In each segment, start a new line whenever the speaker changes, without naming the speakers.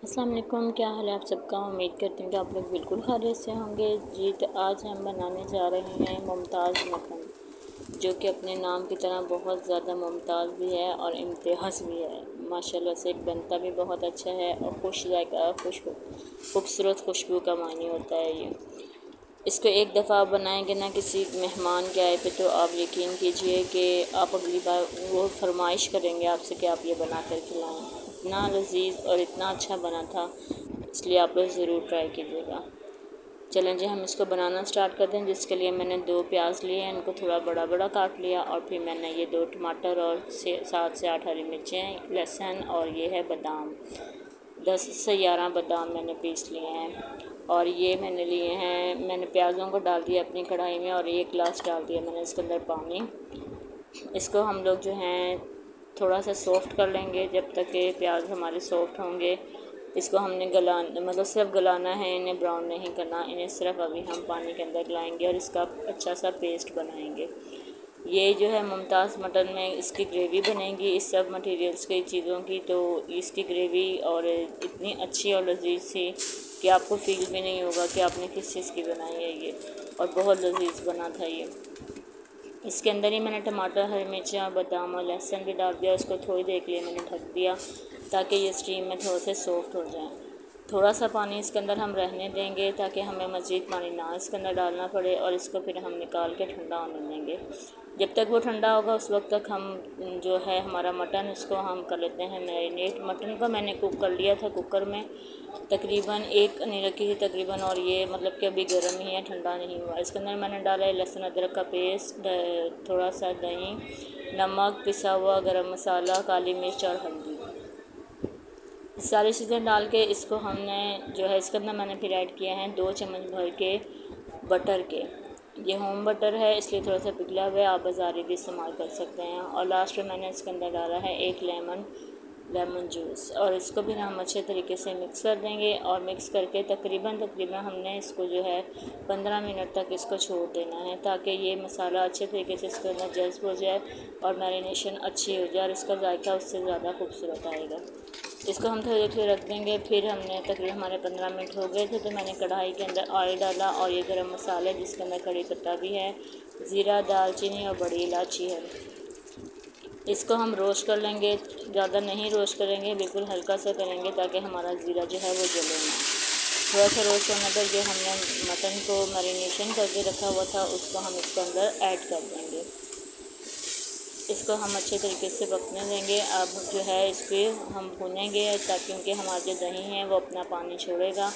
अस्सलाम वालेकुम, क्या हाल है आप सबका। उम्मीद करती हूँ कि आप लोग बिल्कुल खैरियत से होंगे जी। तो आज हम बनाने जा रहे हैं मुमताज़ मक्खन, जो कि अपने नाम की तरह बहुत ज़्यादा मुमताज़ भी है और इम्तियाज़ भी है। माशाल्लाह से बनता भी बहुत अच्छा है और खुश जायका खूबसूरत खुशबू का मानी होता है ये। इसको एक दफ़ा आप बनाएंगे ना किसी मेहमान के आए पे, तो आप यकीन कीजिए कि आप अगली बार वो फरमाइश करेंगे आपसे कि आप ये बना कर खिलाएँ। इतना लजीज और इतना अच्छा बना था, इसलिए आप लोग ज़रूर ट्राई कीजिएगा। चलें जी, हम इसको बनाना स्टार्ट कर दें। जिसके लिए मैंने 2 प्याज लिए हैं, इनको थोड़ा बड़ा बड़ा काट लिया, और फिर मैंने ये 2 टमाटर और 7 से 8 हरी मिर्चें, लहसुन, और ये है बादाम, 10 से 11 बादाम मैंने पीस लिए हैं। और ये मैंने लिए हैं, मैंने प्याज़ों को डाल दिया अपनी कढ़ाई में, और 1 गिलास डाल दिया मैंने इसके अंदर पानी। इसको हम लोग जो हैं थोड़ा सा सॉफ़्ट कर लेंगे, जब तक कि प्याज हमारे सॉफ़्ट होंगे। इसको हमने मतलब सिर्फ गलाना है, इन्हें ब्राउन नहीं करना। इन्हें सिर्फ अभी हम पानी के अंदर गलाएंगे और इसका अच्छा सा पेस्ट बनाएंगे। ये जो है मुमताज़ मटन में इसकी ग्रेवी बनेगी, इस सब मटेरियल्स की चीज़ों की। तो इसकी ग्रेवी और इतनी अच्छी और लजीज सी कि आपको फील भी नहीं होगा कि आपने किस चीज़ की बनाई है ये, और बहुत लजीज बना था ये। इसके अंदर ही मैंने टमाटर, हरी मिर्चा, बादाम और लहसुन भी डाल दिया। इसको थोड़ी देर के लिए मैंने ढक दिया ताकि ये स्टीम में थोड़े से सॉफ्ट हो जाए। थोड़ा सा पानी इसके अंदर हम रहने देंगे ताकि हमें मज़ीद पानी ना इसके अंदर डालना पड़े, और इसको फिर हम निकाल के ठंडा होने देंगे। जब तक वो ठंडा होगा उस वक्त तक हम जो है हमारा मटन, इसको हम कर लेते हैं मैरिनेट। मटन को मैंने कुक कर लिया था कुकर में, तकरीबन 1 नहीं रखी थी तकरीबन, और ये मतलब कि अभी गर्म ही है, ठंडा नहीं हुआ। इसके अंदर मैंने डाला है लहसुन अदरक का पेस्ट, थोड़ा सा दही, नमक, पिसा हुआ गरम मसाला, काली मिर्च और हल्दी। सारी चीज़ें डाल के इसको हमने जो है इसके अंदर मैंने फिर ऐड किया है 2 चम्मच भर के बटर के। ये होम बटर है इसलिए थोड़ा सा पिघला हुआ है, आप बाज़ारी भी इस्तेमाल कर सकते हैं। और लास्ट में मैंने इसके अंदर डाला है 1 लेमन जूस, और इसको भी हम अच्छे तरीके से मिक्स कर देंगे। और मिक्स करके तकरीबन हमने इसको जो है 15 मिनट तक इसको छोड़ देना है, ताकि ये मसाला अच्छे तरीके से इसके अंदर जज्ब हो जाए और मैरिनेशन अच्छी हो जाए और इसका जायका उससे ज़्यादा खूबसूरत आएगा। इसको हम थोड़ी देर के लिए रख देंगे। फिर हमने तकरीबन हमारे 15 मिनट हो गए थे, तो मैंने कढ़ाई के अंदर ऑयल डाला, और ये गरम मसाला है जिसके अंदर कड़ी पत्ता भी है, ज़ीरा, दालचीनी और बड़ी इलायची है। इसको हम रोस्ट कर लेंगे, ज़्यादा नहीं रोस्ट करेंगे, बिल्कुल हल्का सा करेंगे ताकि हमारा ज़ीरा जो है वो जले ना। थोड़ा सा रोस्ट होने पर जो हमने मटन को मैरिनेशन करके रखा हुआ था उसको हम इसके अंदर ऐड कर देंगे। इसको हम अच्छे तरीके से पकने देंगे। अब जो है इस पर हम भूनेंगे ताकि क्योंकि हमारा जो दही है वो अपना पानी छोड़ेगा।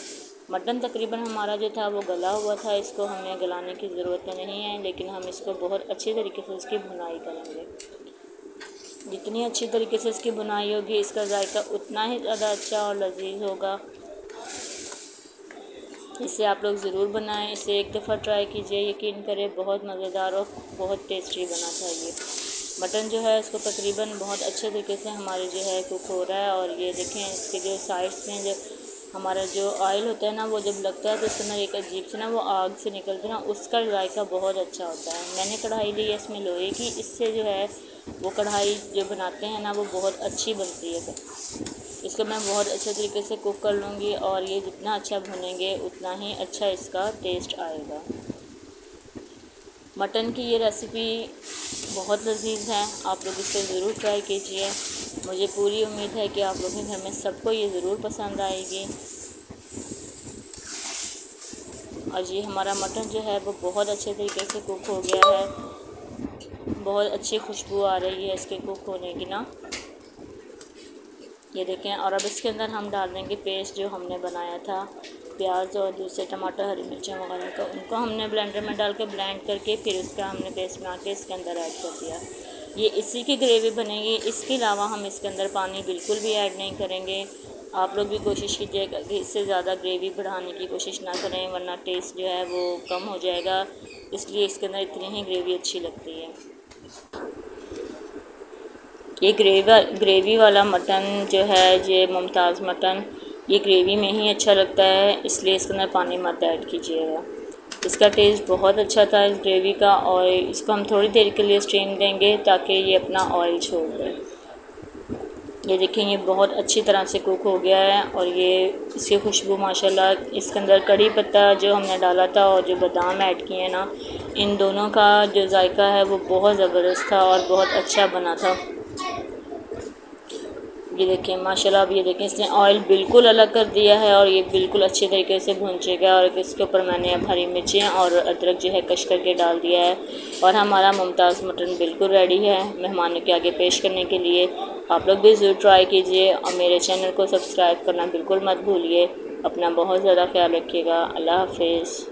मटन तकरीबन हमारा जो था वो गला हुआ था, इसको हमें गलाने की ज़रूरत नहीं है, लेकिन हम इसको बहुत अच्छी तरीके से इसकी भुनाई करेंगे। जितनी अच्छी तरीके से इसकी बुनाई होगी इसका जायका उतना ही ज़्यादा अच्छा और लजीज होगा। इसे आप लोग ज़रूर बनाएं, इसे एक दफ़ा ट्राई कीजिए, यकीन करें बहुत मज़ेदार और बहुत टेस्टी बना था ये। मटन जो है इसको तकरीबन बहुत अच्छे तरीके से हमारे जो है कुक हो रहा है। और ये देखें इसके जो साइड्स में जो हमारा जो ऑयल होता है ना, वो जब लगता है तो इसके अंदर एक अजीब से ना वो आग से निकलता है ना, उसका जायका बहुत अच्छा होता है। मैंने कढ़ाई ली है इसमें लोहे की, इससे जो है वो कढ़ाई जो बनाते हैं ना वो बहुत अच्छी बनती है। इसको मैं बहुत अच्छे तरीके से कुक कर लूँगी, और ये जितना अच्छा भुनेंगे उतना ही अच्छा इसका टेस्ट आएगा। मटन की ये रेसिपी बहुत लजीज है, आप लोग इसे ज़रूर ट्राई कीजिए। मुझे पूरी उम्मीद है कि आप लोगों के घर में सबको ये ज़रूर पसंद आएगी। और ये हमारा मटन जो है वो बहुत अच्छे तरीके से कुक हो गया है, बहुत अच्छी खुशबू आ रही है इसके कुक होने की ना, ये देखें। और अब इसके अंदर हम डाल देंगे पेस्ट जो हमने बनाया था प्याज और दूसरे टमाटर, हरी मिर्चें वगैरह का, उनको हमने ब्लेंडर में डाल के ब्लेंड करके फिर उसका हमने पेस्ट बना के इसके अंदर ऐड कर दिया। ये इसी की ग्रेवी बनेगी, इसके अलावा हम इसके अंदर पानी बिल्कुल भी ऐड नहीं करेंगे। आप लोग भी कोशिश कीजिएगा कि इससे ज़्यादा ग्रेवी बढ़ाने की कोशिश ना करें, वरना टेस्ट जो है वो कम हो जाएगा। इसलिए इसके अंदर इतनी ही ग्रेवी अच्छी लगती है। ये ग्रेवी वाला मटन जो है, ये मुमताज़ मटन, ये ग्रेवी में ही अच्छा लगता है, इसलिए इसके अंदर पानी मत ऐड कीजिएगा। इसका टेस्ट बहुत अच्छा था इस ग्रेवी का। और इसको हम थोड़ी देर के लिए स्टीम देंगे ताकि ये अपना ऑयल छोड़ दे। ये देखें, ये बहुत अच्छी तरह से कुक हो गया है और ये इसकी खुशबू माशाल्लाह, इसके अंदर कड़ी पत्ता जो हमने डाला था और जो बादाम ऐड किए हैं ना, इन दोनों का जो जायका है वो बहुत ज़बरदस्त था और बहुत अच्छा बना था। ये देखें माशाल्लाह, अब ये देखें इसने ऑयल बिल्कुल अलग कर दिया है और ये बिल्कुल अच्छे तरीके से भूंजेगा। और इसके ऊपर मैंने अब हरी मिर्चें और अदरक जो है कश करके डाल दिया है और हमारा मुमताज़ मटन बिल्कुल रेडी है मेहमानों के आगे पेश करने के लिए। आप लोग भी ज़रूर ट्राई कीजिए और मेरे चैनल को सब्सक्राइब करना बिल्कुल मत भूलिए। अपना बहुत ज़्यादा ख्याल रखिएगा। अल्लाह हाफिज़।